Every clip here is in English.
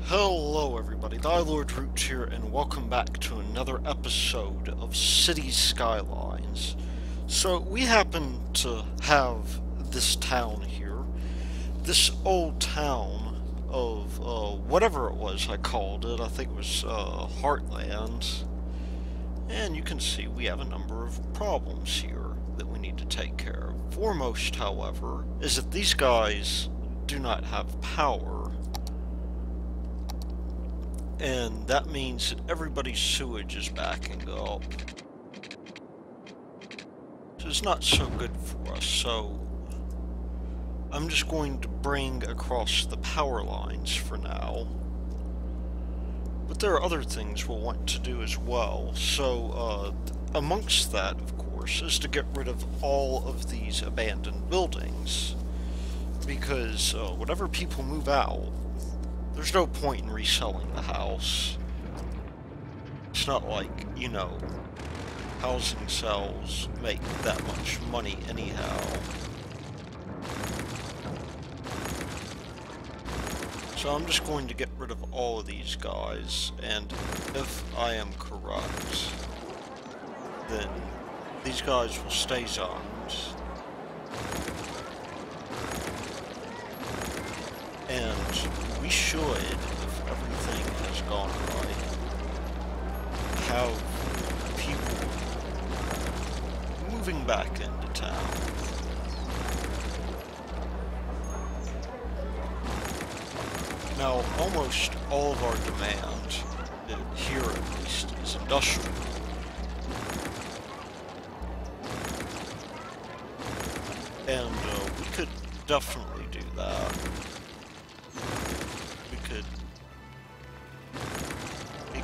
Hello everybody, Thy Lord Roots here, and welcome back to another episode of City Skylines. So, we happen to have this town here, this old town of, whatever it was I called it. I think it was, Hartland. And you can see we have a number of problems here that we need to take care of. Foremost, however, is that these guys do not have power. And that means that everybody's sewage is backing up. So it's not so good for us, so I'm just going to bring across the power lines for now. But there are other things we'll want to do as well. So, amongst that, of course, is to get rid of all of these abandoned buildings. Because, whenever people move out, there's no point in reselling the house. It's not like, you know, housing sales make that much money anyhow. So I'm just going to get rid of all of these guys, and if I am correct, then these guys will stay zoned. And we should, if everything has gone right, have people moving back into town. Now, almost all of our demand, here at least, is industrial. And we could definitely do that.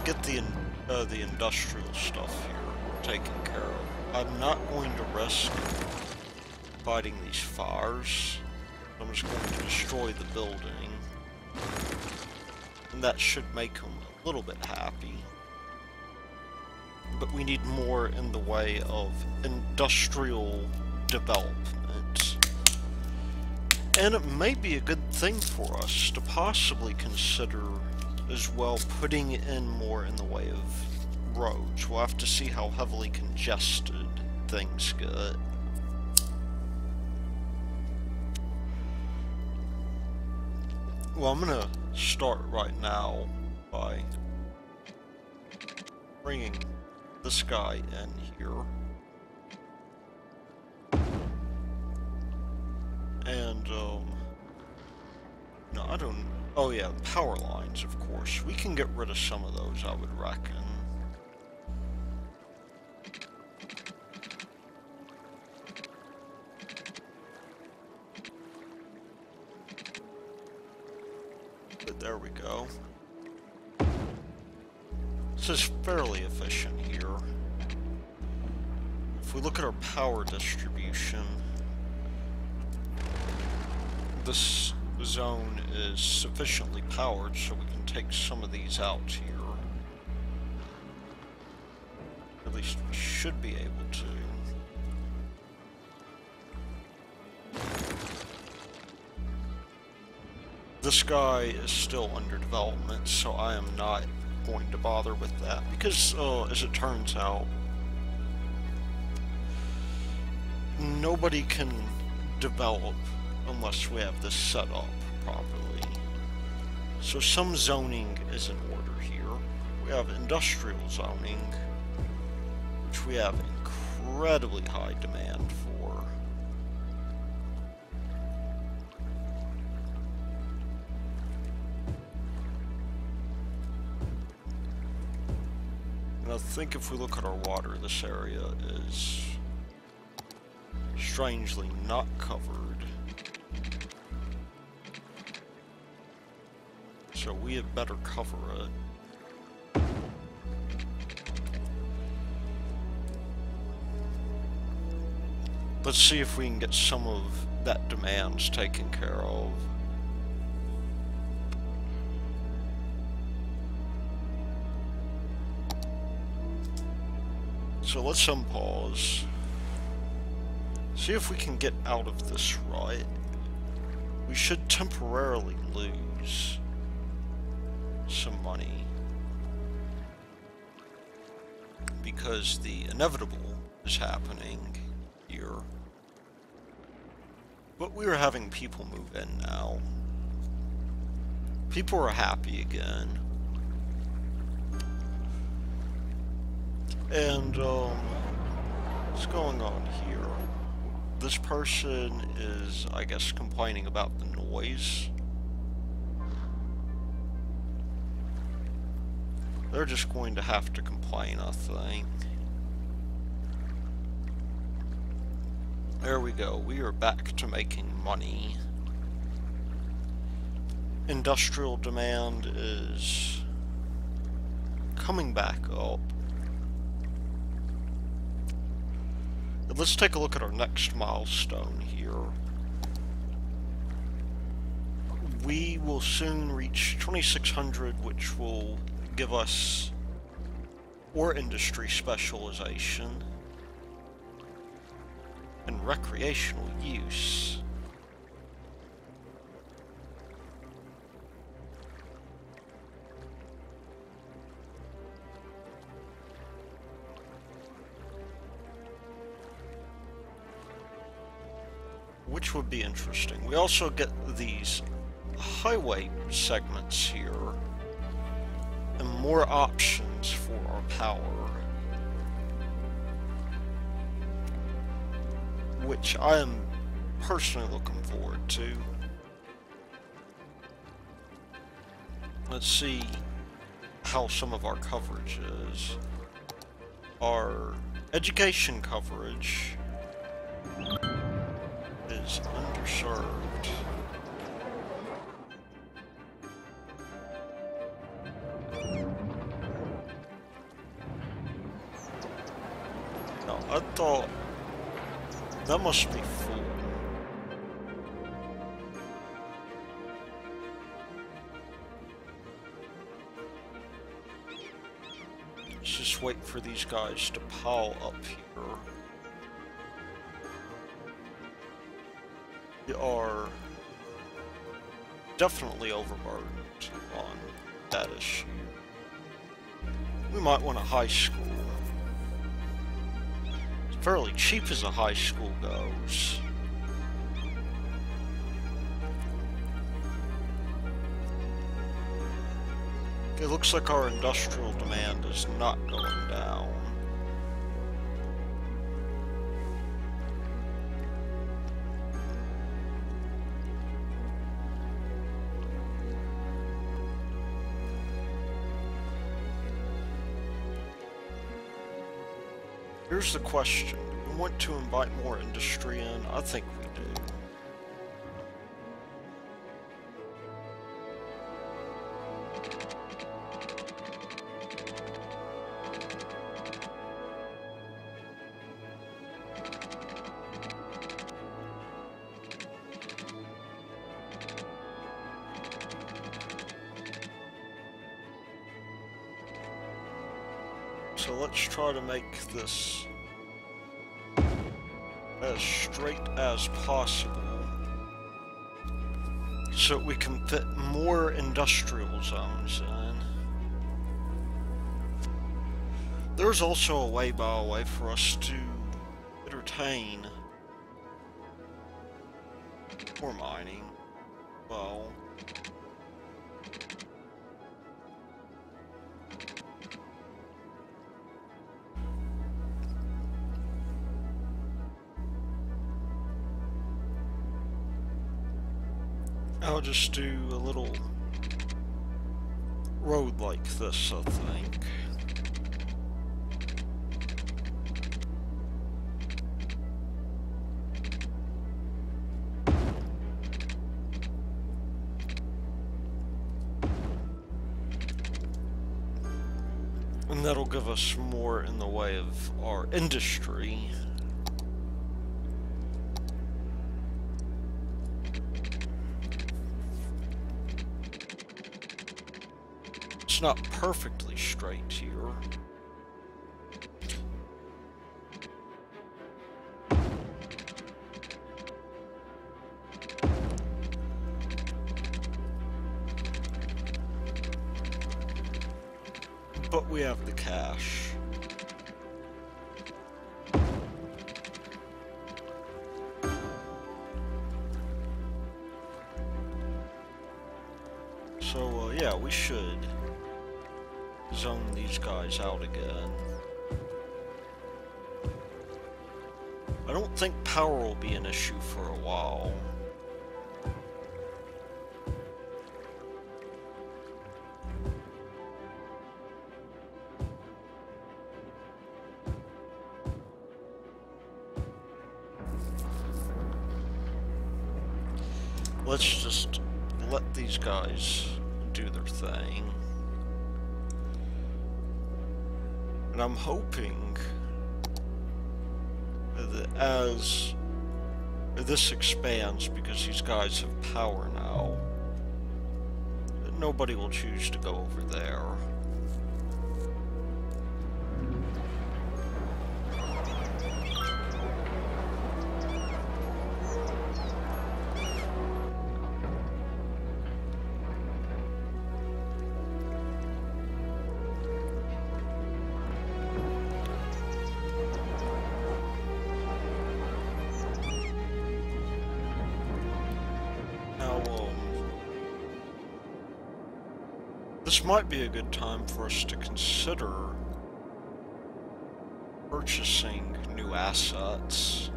Get the industrial stuff here taken care of. I'm not going to risk fighting these fires. I'm just going to destroy the building, and that should make them a little bit happy. But we need more in the way of industrial development. And it may be a good thing for us to possibly consider as well putting in more in the way of roads. We'll have to see how heavily congested things get. Well, I'm gonna start right now by bringing this guy in here. And, no, I don't... Oh yeah, power lines, of course. We can get rid of some of those, I would reckon. But there we go. This is fairly efficient here. If we look at our power distribution, this zone is sufficiently powered so we can take some of these out here. At least we should be able to. This guy is still under development, so I am not going to bother with that because, as it turns out, nobody can develop unless we have this set up properly. So some zoning is in order here. We have industrial zoning, which we have incredibly high demand for. And I think if we look at our water, this area is strangely not covered. So we had better cover it. Let's see if we can get some of that demand taken care of. So let's unpause. See if we can get out of this rut. We should temporarily lose some money. Because the inevitable is happening here. But we are having people move in now. People are happy again. And, what's going on here? This person is, I guess, complaining about the noise. They're just going to have to complain, I think. There we go. We are back to making money. Industrial demand is coming back up. Let's take a look at our next milestone here. We will soon reach 2600, which will give us ore industry specialization and recreational use. Which would be interesting. We also get these highway segments here and more options for our power, which I am personally looking forward to. Let's see how some of our coverage is. Our education coverage is underserved. Now, I thought that must be full. Let's just wait for these guys to pile up here. We are definitely overburdened on that issue. We might want a high school. It's fairly cheap as a high school goes. It looks like our industrial demand is not going down. Here's the question. Do we want to invite more industry in? I think we do. So let's try to make this as straight as possible so we can fit more industrial zones in. There's also a way, by the way, for us to entertain more mining. Well, I'll just do a little road like this, I think. And that'll give us more in the way of our industry. It's not perfectly straight here. But we have the cash. So, yeah, we should zone these guys out again. I don't think power will be an issue for a while. Let's just let these guys do their thing. And I'm hoping that as this expands, because these guys have power now, that nobody will choose to go over there. This might be a good time for us to consider purchasing new assets.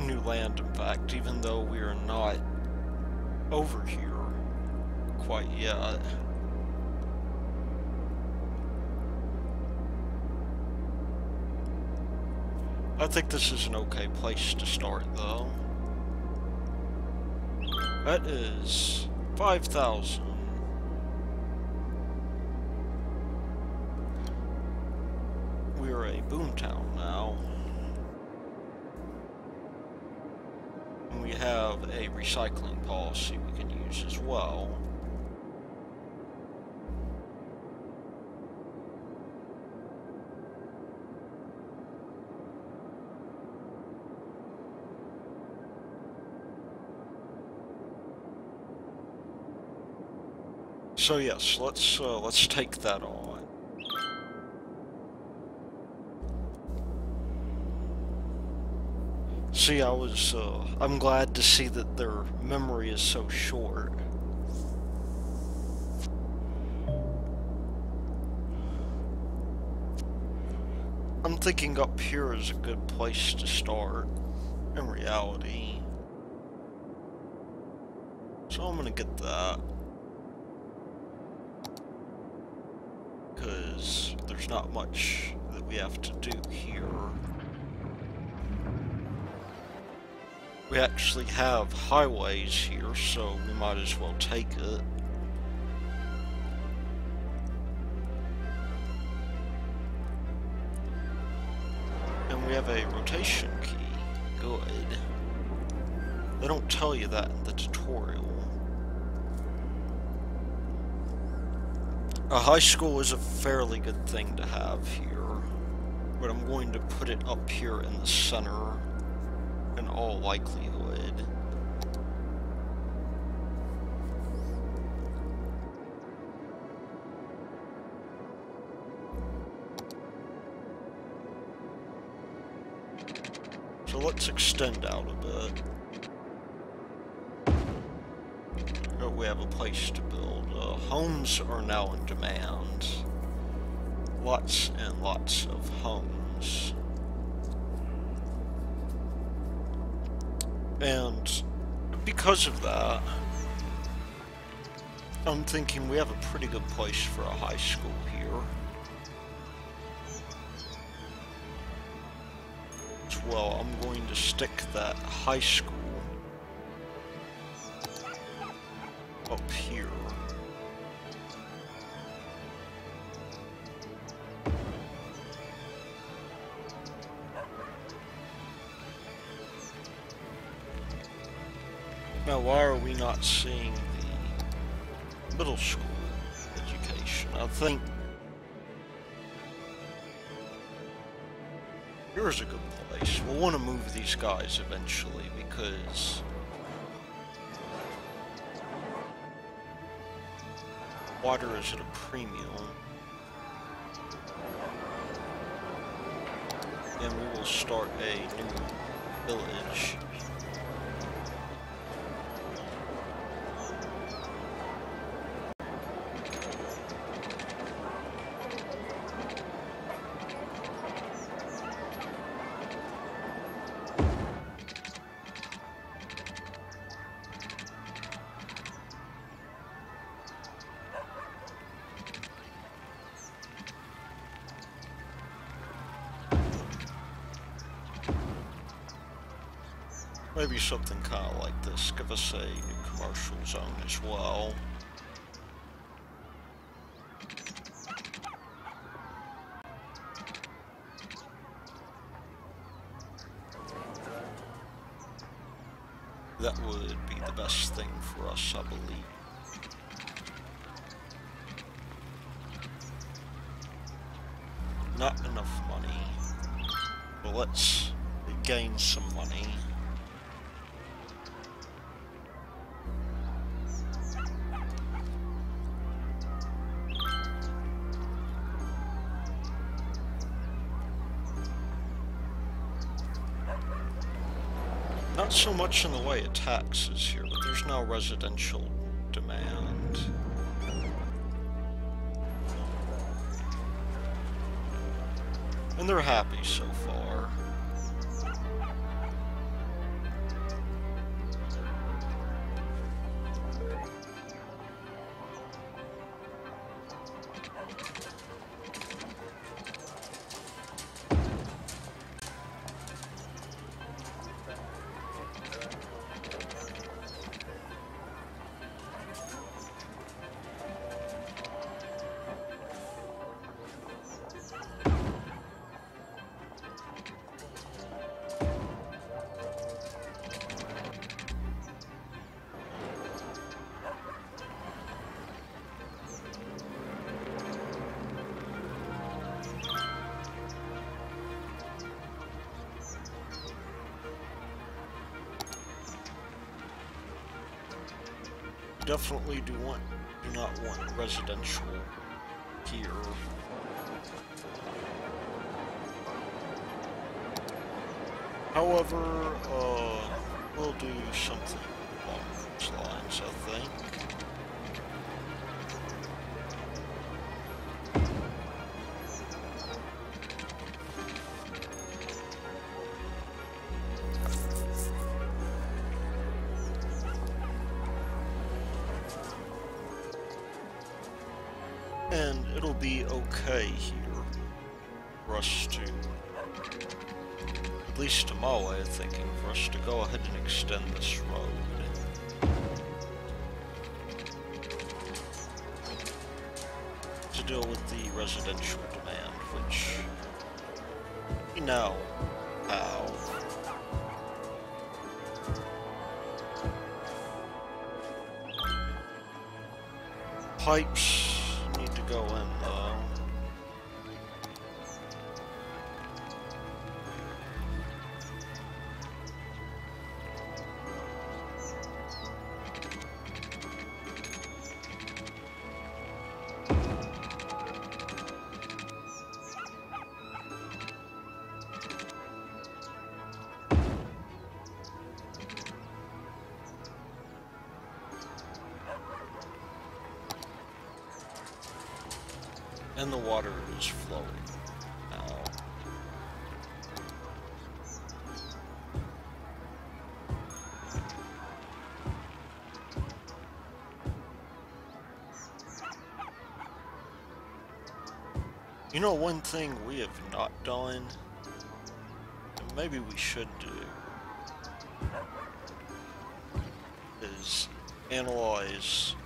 New land, in fact, even though we are not over here quite yet. I think this is an okay place to start, though. That is 5,000. We're a boomtown now. And we have a recycling policy we can use as well. So yes, let's take that on. See, I'm glad to see that their memory is so short. I'm thinking up here is a good place to start, in reality. So I'm gonna get that. Because there's not much that we have to do here. We actually have highways here, so we might as well take it. And we have a rotation key. Good. They don't tell you that in the tutorial. A high school is a fairly good thing to have here, but I'm going to put it up here in the center in all likelihood. So let's extend out a bit. Oh, we have a place to build. Homes are now in demand. Lots and lots of homes. And because of that, I'm thinking we have a pretty good place for a high school here. As well, I'm going to stick that high school up here. Now, why are we not seeing the middle school education? I think here's a good place. We'll want to move these guys eventually because water is at a premium. And we will start a new village. Maybe something kind of like this. Give us a new commercial zone as well. That would be the best thing for us, I believe. Not enough money. Well, let's gain some money. Not so much in the way of taxes here, but there's no residential demand. And they're happy so far. Definitely do not want residential here. However, we'll do something along those lines, I think. And it'll be okay here for us to, at least to my way of thinking, for us to go ahead and extend this road to deal with the residential demand, which we now have. Pipes need to go in though. And the water is flowing now. You know, one thing we have not done, and maybe we should do, is analyze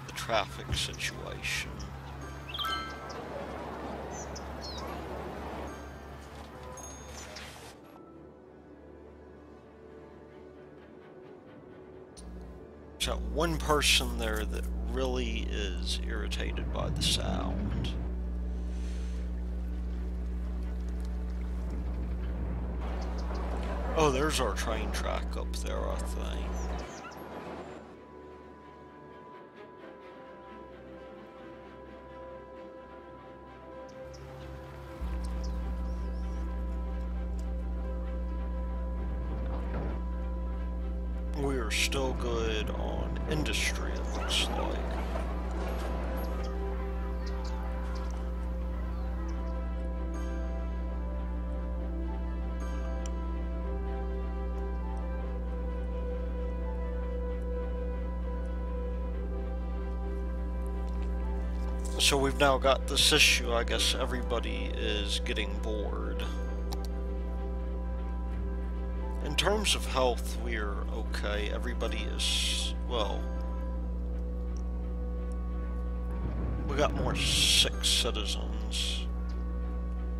the traffic situation. Got one person there that really is irritated by the sound. Oh, there's our train track up there, I think. we're still good on industry, it looks like. So we've now got this issue, I guess everybody is getting bored. In terms of health, we're okay. Everybody is, well, we got more sick citizens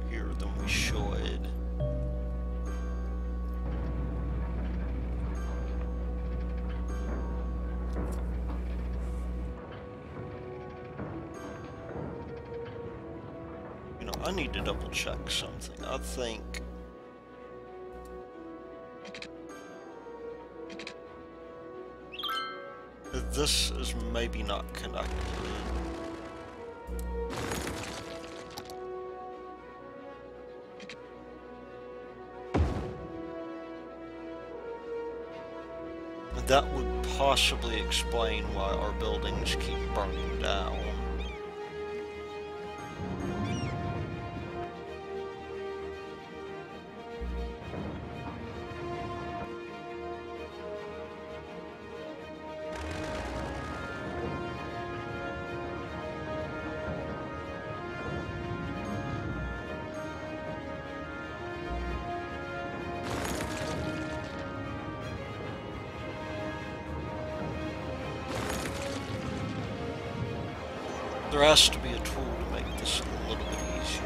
here than we should. You know, I need to double check something. I think this is maybe not connected. That would possibly explain why our buildings keep burning down. There has to be a tool to make this a little bit easier.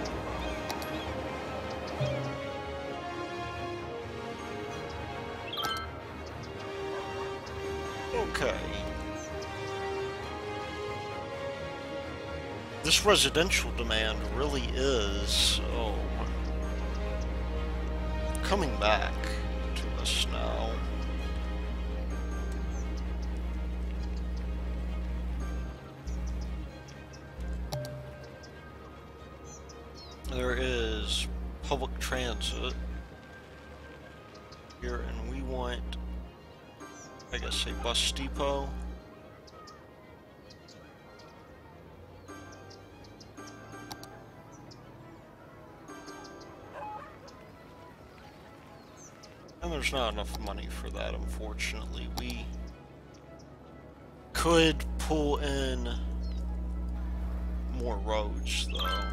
Okay. This residential demand really is, coming back to us now. There is public transit here, and we want, I guess, a bus depot. And there's not enough money for that, unfortunately. We could pull in more roads, though.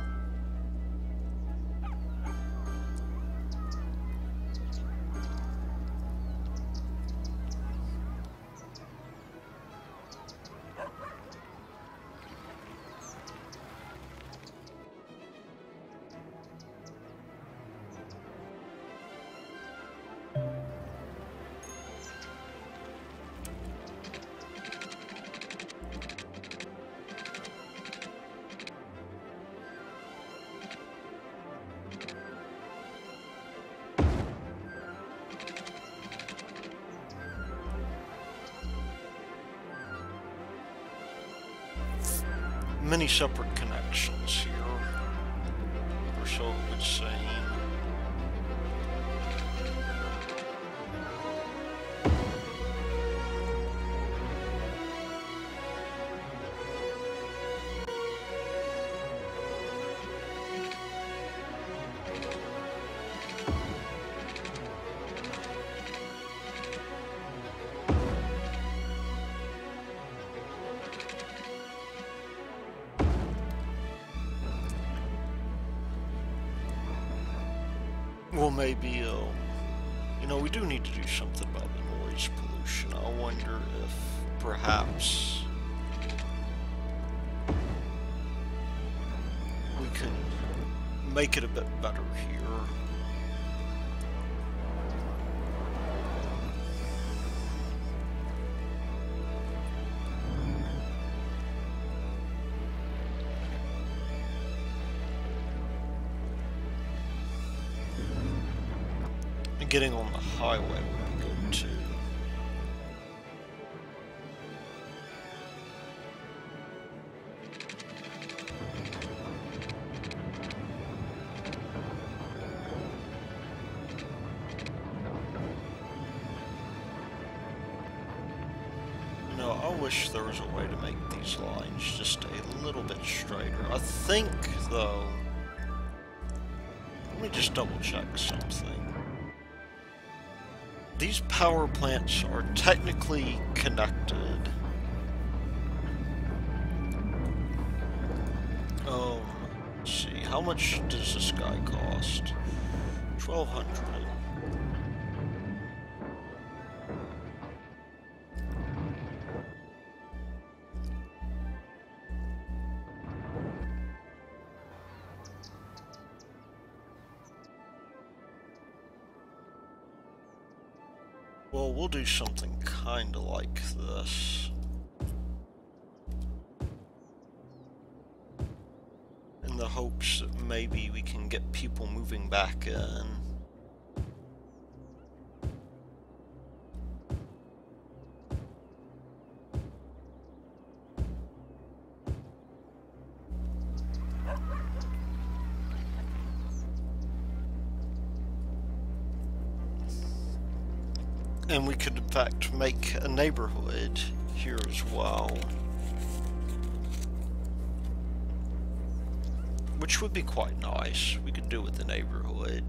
Many separate connections here, or so it would seem. Well, maybe, you know, we do need to do something about the noise pollution. I wonder if perhaps we can make it a bit better here. Getting on the highway would be good too. I wish there was a way to make these lines just a little bit straighter. I think, though... Let me just double check something. These power plants are technically connected. Let's see. How much does this guy cost? 1,200. Well, we'll do something kinda like this. In the hopes that maybe we can get people moving back in. And we could, in fact, make a neighborhood here as well. Which would be quite nice. We could do with the neighborhood.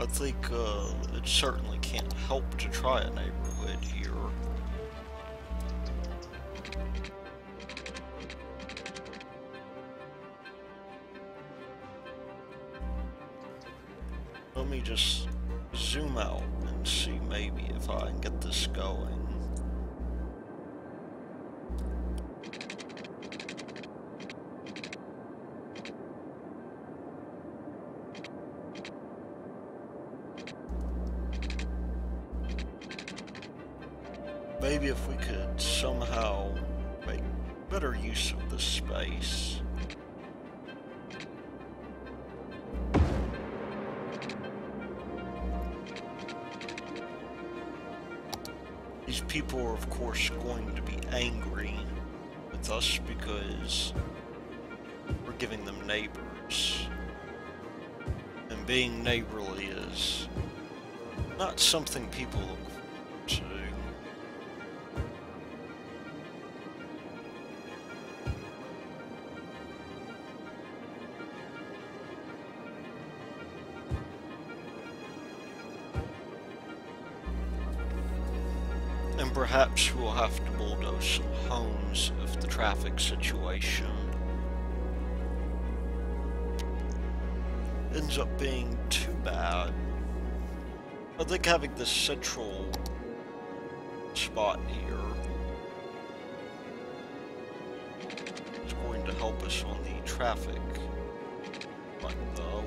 I think it certainly can't help to try a neighborhood here. Let me just zoom out and see maybe if I can get this going. Maybe if we could somehow make better use of this space. These people are, of course, going to be angry with us because we're giving them neighbors. And being neighborly is not something people look forward to. And perhaps we'll have to bulldoze some homes if the traffic situation ends up being too bad. I think having this central spot here is going to help us on the traffic front, though.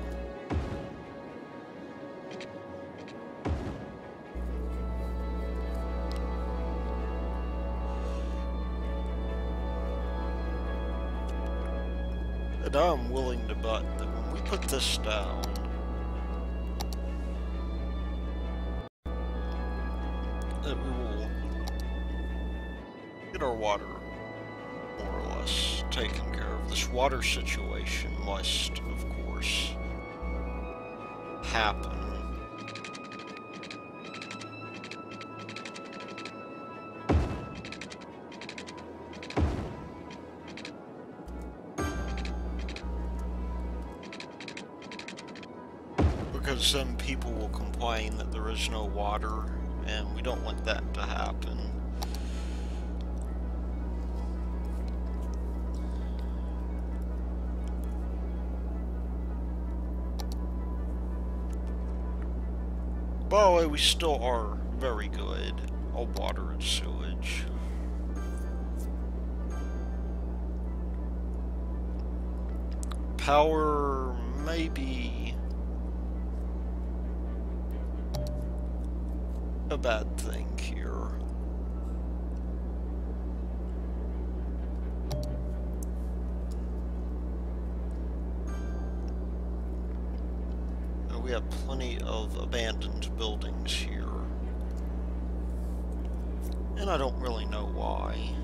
And I'm willing to bet that when we put this down, that we will get our water more or less taken care of. This water situation must, of course, happen. Because then people will complain that there is no water, and we don't want that to happen. By the way, we still are very good on water and sewage. Power, maybe a bad thing here. We have plenty of abandoned buildings here, and I don't really know why.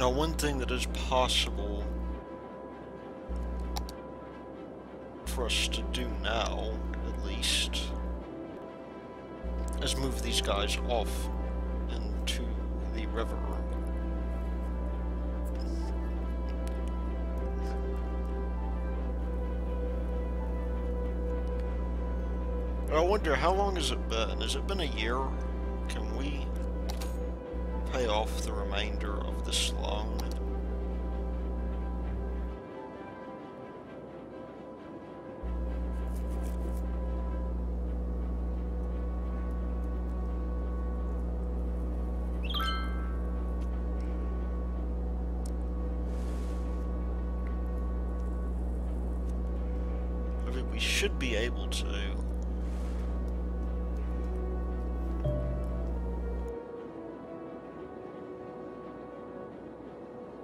Now, one thing that is possible for us to do now, at least, is move these guys off into the river. But I wonder, how long has it been? Has it been a year? Can we pay off the remainder of this loan? I mean, we should be able to.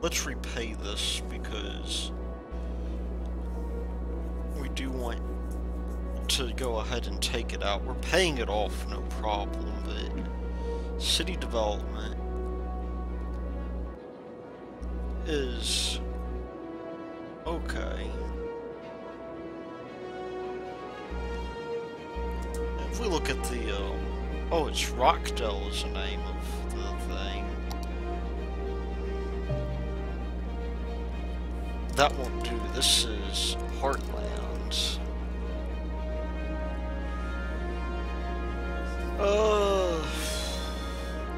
Let's repay this because we do want to go ahead and take it out. We're paying it off, no problem, but city development is okay. If we look at the, oh, it's Rockdale is the name of the thing. That won't do. This is Hartland.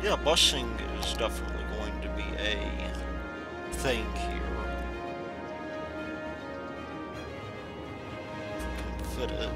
Yeah, busing is definitely going to be a thing here. If we can fit it.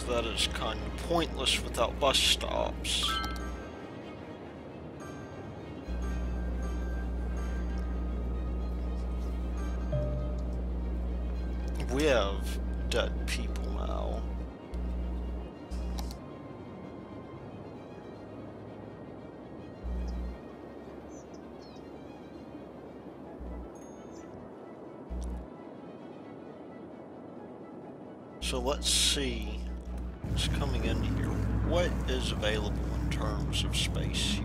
That is kind of pointless without bus stops. We have dead people now. So let's see. It's coming in here. What is available in terms of space here?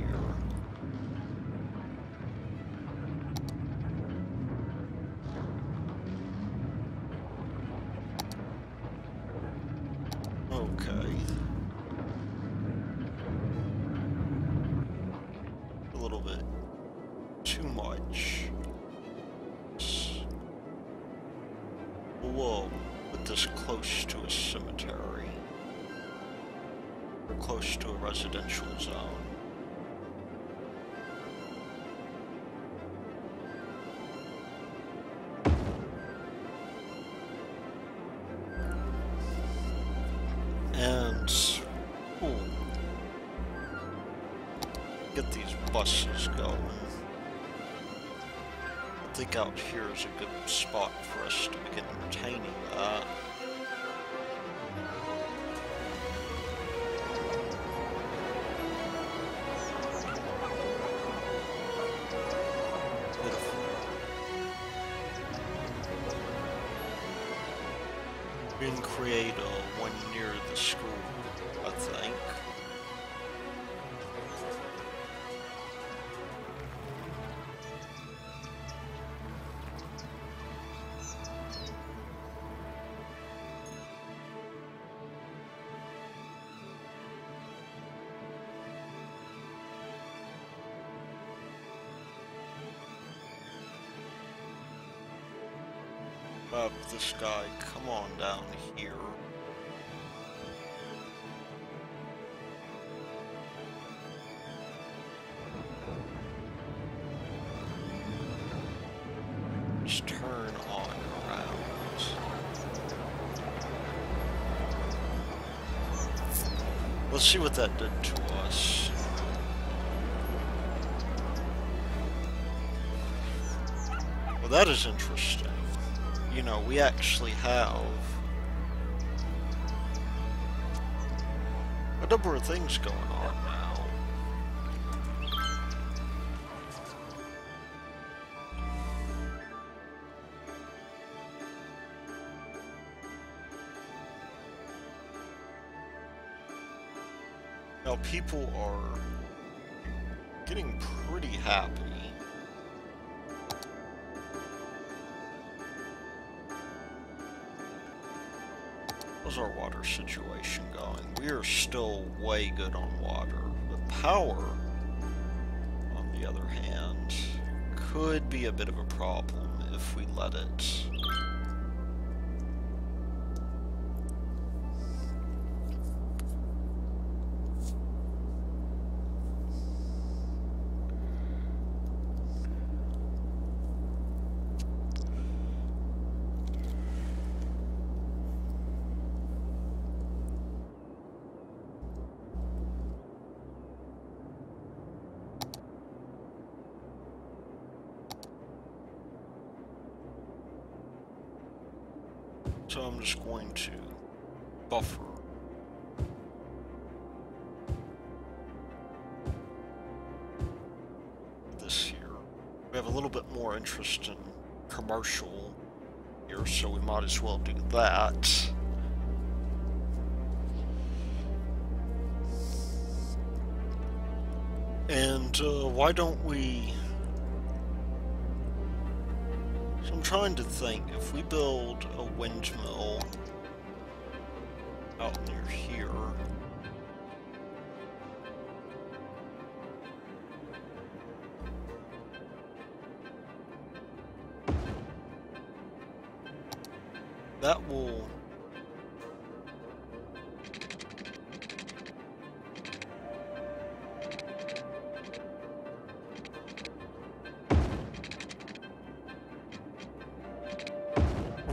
Okay. A little bit too much. Whoa, put this close to a cemetery. Or close to a residential zone. And ooh, get these buses going. I think out here is a good spot for us to begin entertaining that. We can create one near the school, I think. This guy, come on down here. Just turn on around. Let's see what that did to us. Well, that is interesting. you know, we actually have a number of things going on now. Now people are getting pretty happy. How's our water situation going? We are still way good on water, but power, on the other hand, could be a bit of a problem if we let it. So I'm just going to buffer this here. We have a little bit more interest in commercial here, so we might as well do that. And why don't we... So I'm trying to think, if we build a windmill out near here, that will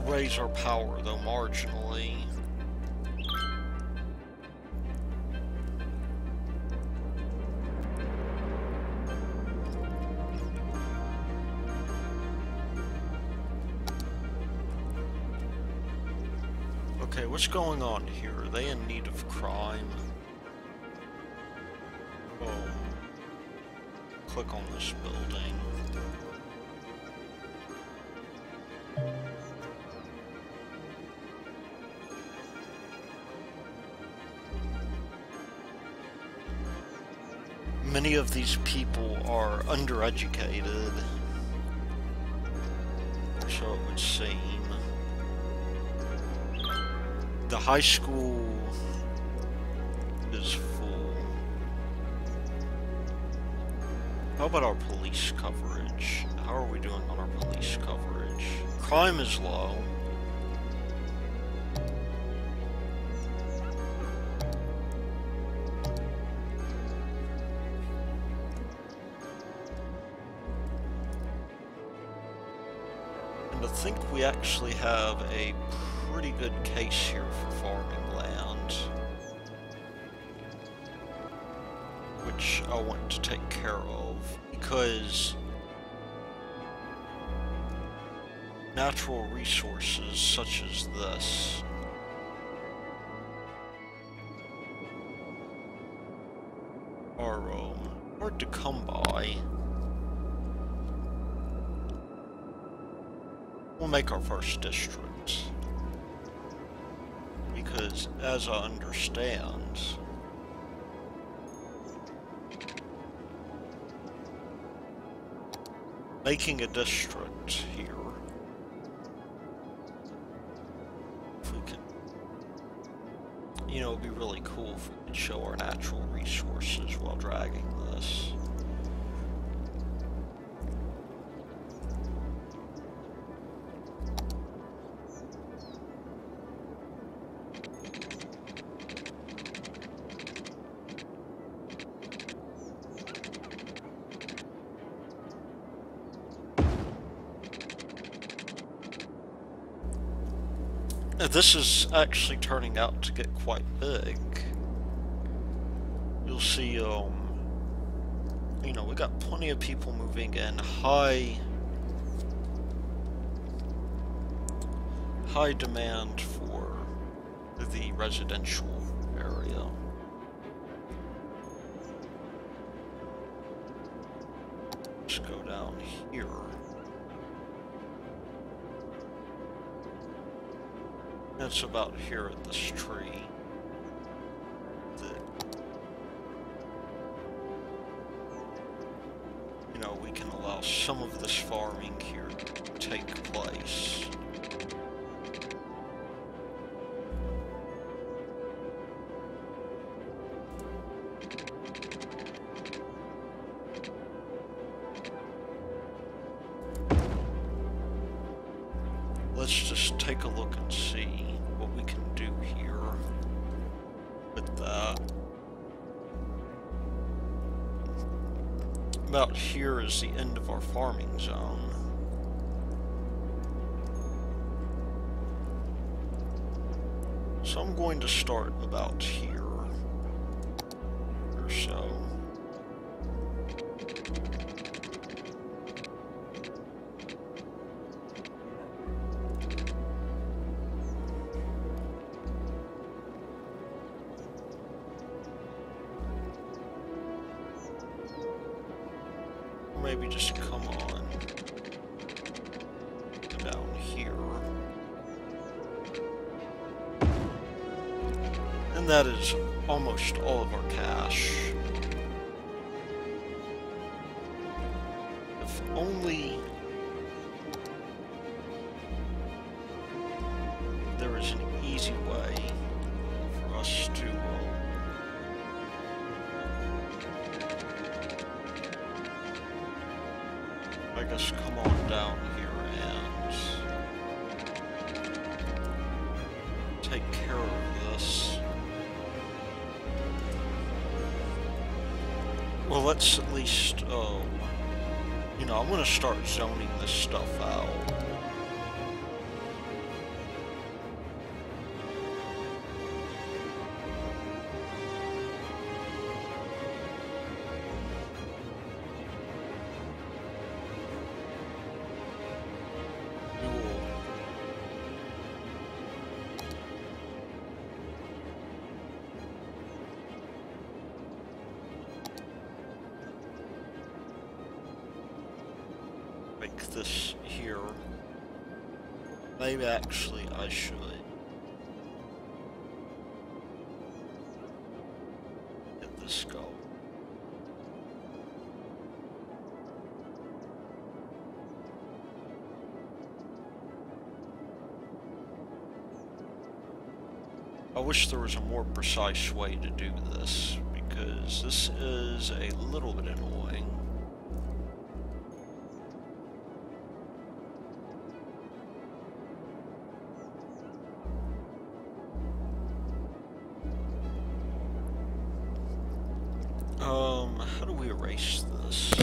raise our power, though marginally. Okay, what's going on here? Are they in need of crime? Oh. Click on this building. Many of these people are undereducated, so it would seem. The high school is full. How about our police coverage? How are we doing on our police coverage? Crime is low. And I think we actually have a pretty good case here for farming land, which I want to take care of, because natural resources such as this are hard to come by. We'll make our first district. Because, as I understand, making a district here, if we can, you know, it'd be really cool if we could show our natural resources while dragging this. This is actually turning out to get quite big. You'll see, you know, we got plenty of people moving in. High high demand for the residential area. Let's go down here. That's about here at this tree. You know, we can allow some of this farming here to take place. Let's just take a look and see what we can do here with that. About here is the end of our farming zone. So I'm going to start about here or so. Maybe just come on down here. And that is almost all of our cash. If only there is an easy way for us to I guess come on down here and take care of this. Well, let's at least, you know, I'm gonna start zoning this stuff out. This here. Maybe actually I should. Get this go. I wish there was a more precise way to do this, because this is a little bit annoying. How do we erase this?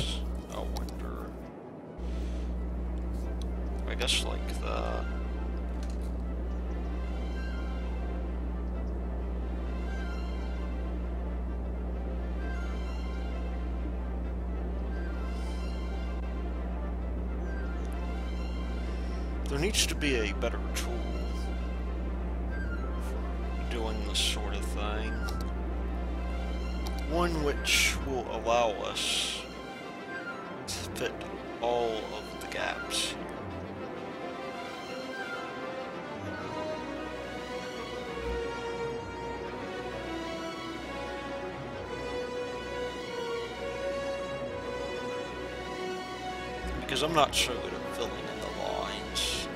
I wonder. I guess like that. There needs to be a better tool for doing this sort of thing. One which will allow us to fit all of the gaps. Because I'm not so good at filling in the lines.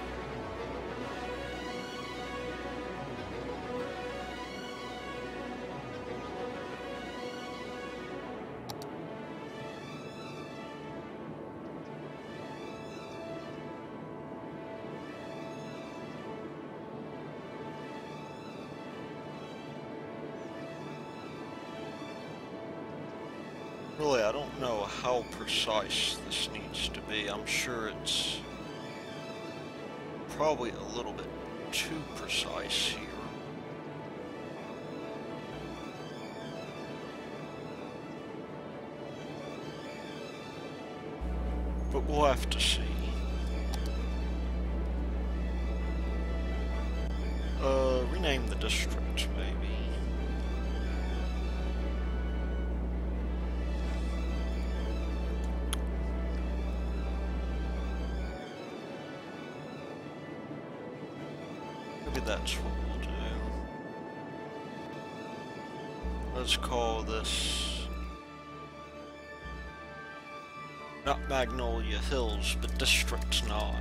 Really, I don't know how precise this needs to be. I'm sure it's probably a little bit too precise here. But we'll have to see. Rename the district, maybe. Maybe that's what we'll do. Let's call this... not Magnolia Hills, but District 9.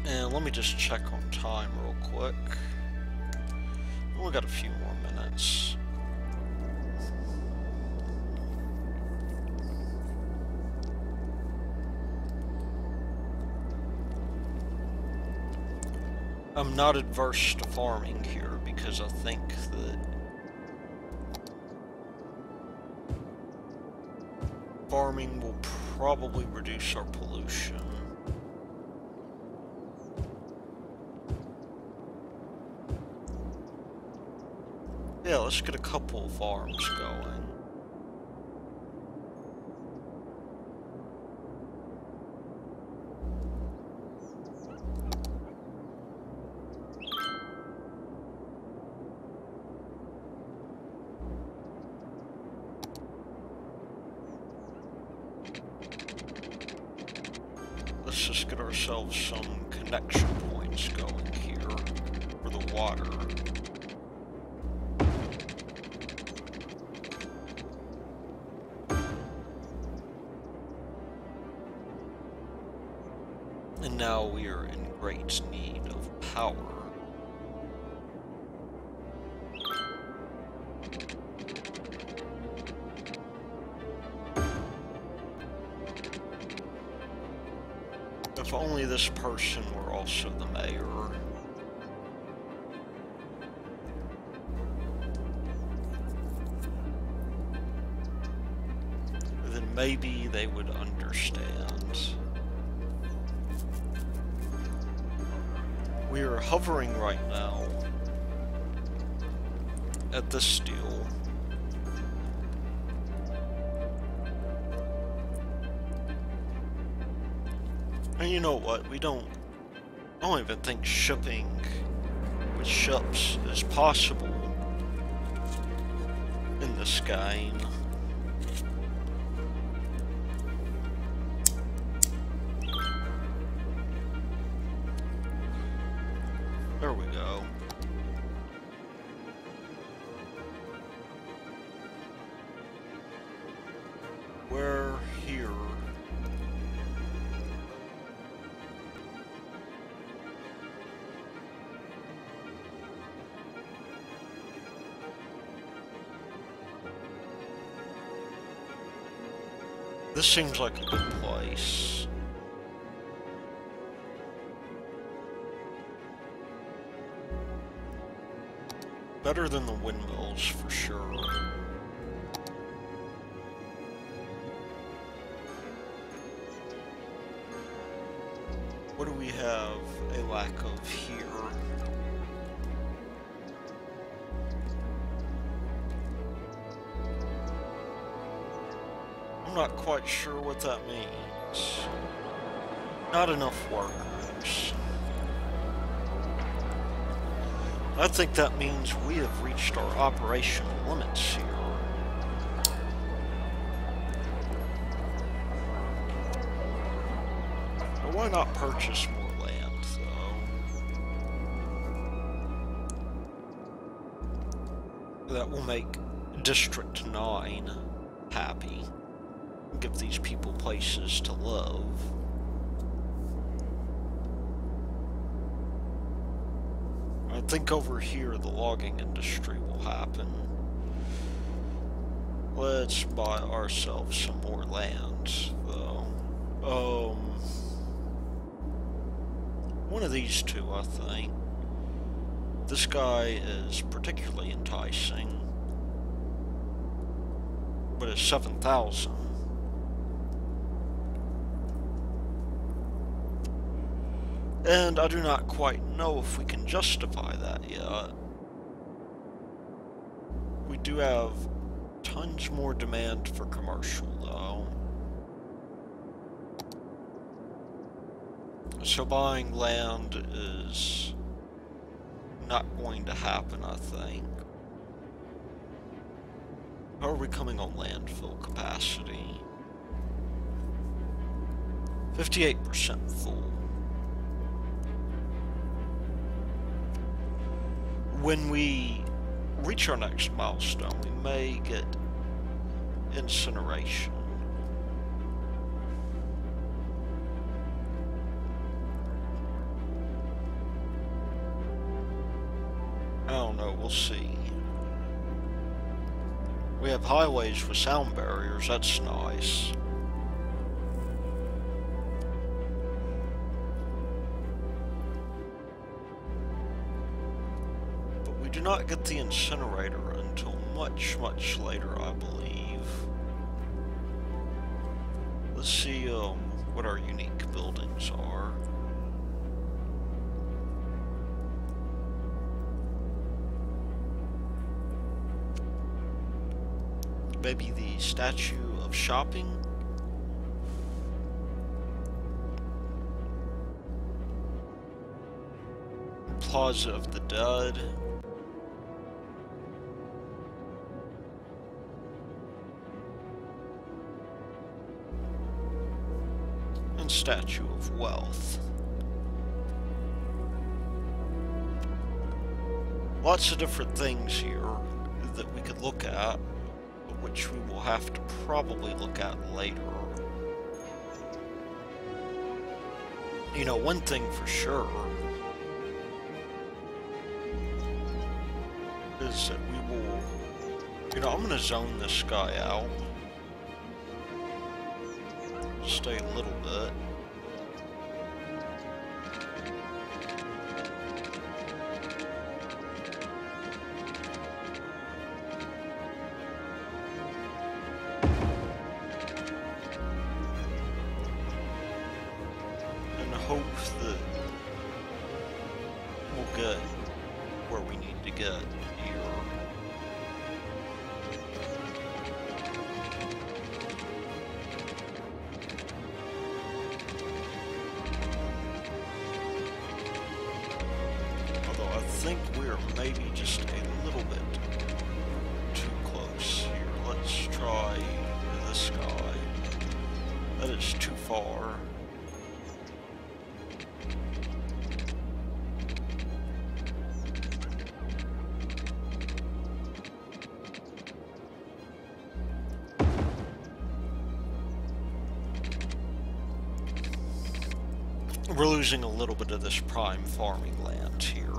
And let me just check on time real quick. We got a few more minutes. I'm not adverse to farming here because I think that farming will probably reduce our pollution. Yeah, let's get a couple of farms going. Let's just get ourselves some connection points going here for the water. And now we are in great need of power. If only this person were also the mayor. Then maybe they would understand. We are hovering right now at this deal. And you know what? I don't even think shipping with ships is possible in this game. There we go. We're here. This seems like a good place. Better than the windmills, for sure. What do we have a lack of here? I'm not quite sure what that means. Not enough workers. I think that means we have reached our operational limits here. But why not purchase more land, though? That will make District 9 happy. Give these people places to live. I think over here the logging industry will happen. Let's buy ourselves some more land, though. One of these two, I think. This guy is particularly enticing, but it's 7,000. And I do not quite know if we can justify that yet. We do have tons more demand for commercial, though. So buying land is not going to happen, I think. How are we coming on landfill capacity? 58% full. When we reach our next milestone, we may get incineration. I don't know, we'll see. We have highways with sound barriers, that's nice. But we do not get the incinerator until much, much later, I believe. Let's see what our unique buildings are. Maybe the statue of shopping? Plaza of the Dead. And Statue of Wealth. Lots of different things here that we could look at, which we will have to probably look at later. You know, one thing for sure is that we will, you know, I'm gonna zone this guy out. Stay a little bit. Hope that we'll get where we need to get here. Although I think we're maybe just a little bit too close here. Let's try this guy. That is too far. We're losing a little bit of this prime farming land here.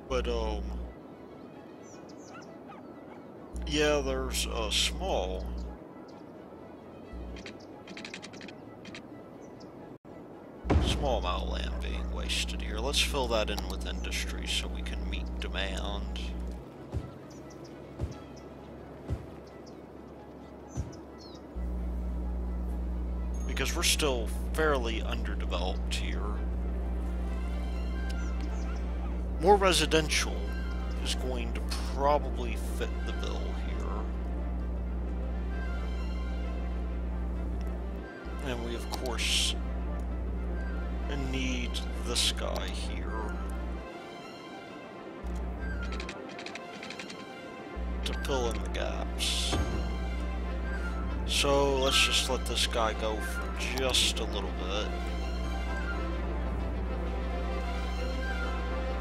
But, yeah, there's a small amount of land being wasted here. Let's fill that in with industry so we can meet demand. Because we're still fairly underdeveloped here. More residential is going to probably fit the bill here. And we, of course, need this guy here to fill in the gaps. So let's just let this guy go for just a little bit.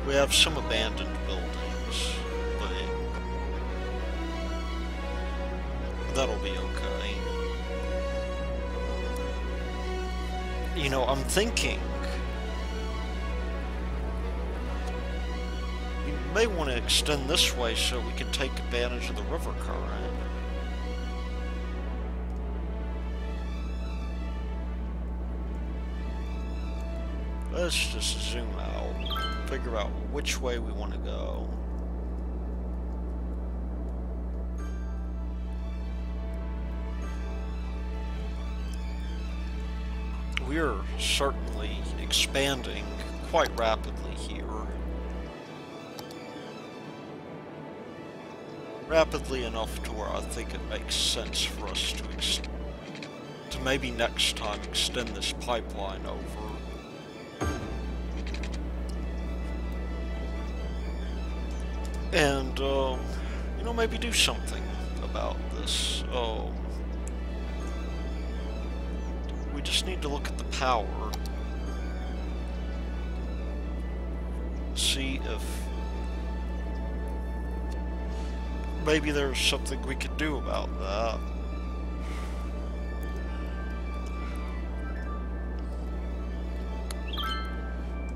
We have some abandoned buildings, but that'll be okay. You know, I'm thinking we may want to extend this way so we can take advantage of the river current. Let's just zoom out, figure out which way we want to go. We're certainly expanding quite rapidly here. rapidly enough to where I think it makes sense for us to maybe next time extend this pipeline over. And, you know, maybe do something about this. We just need to look at the power. See if maybe there's something we could do about that.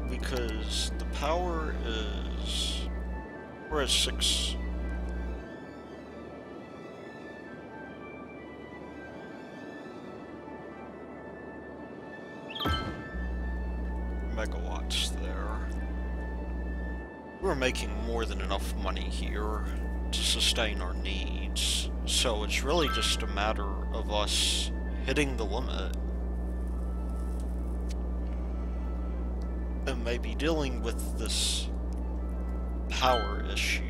Because the power is... we're at 6. Megawatts there. We're making more than enough money here to sustain our needs, so it's really just a matter of us hitting the limit and maybe dealing with this power issue.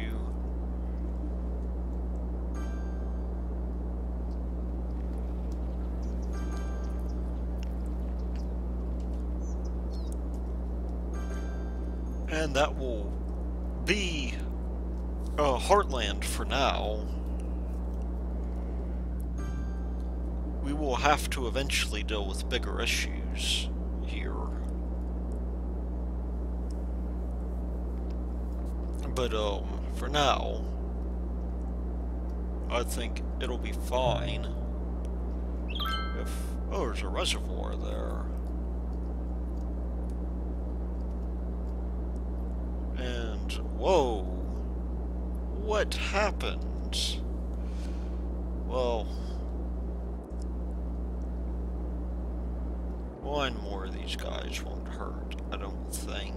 And that will be Hartland for now. We will have to eventually deal with bigger issues here. But for now, I think it'll be fine if... oh, there's a reservoir there. And, whoa, what happened? Well, one more of these guys won't hurt, I don't think.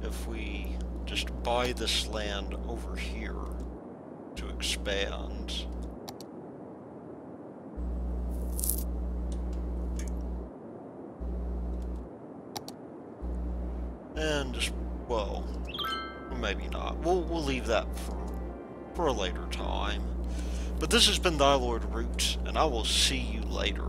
If we just buy this land over here to expand. And just, well, maybe not. We'll leave that for a later time. But this has been Thy Lord Root, and I will see you later.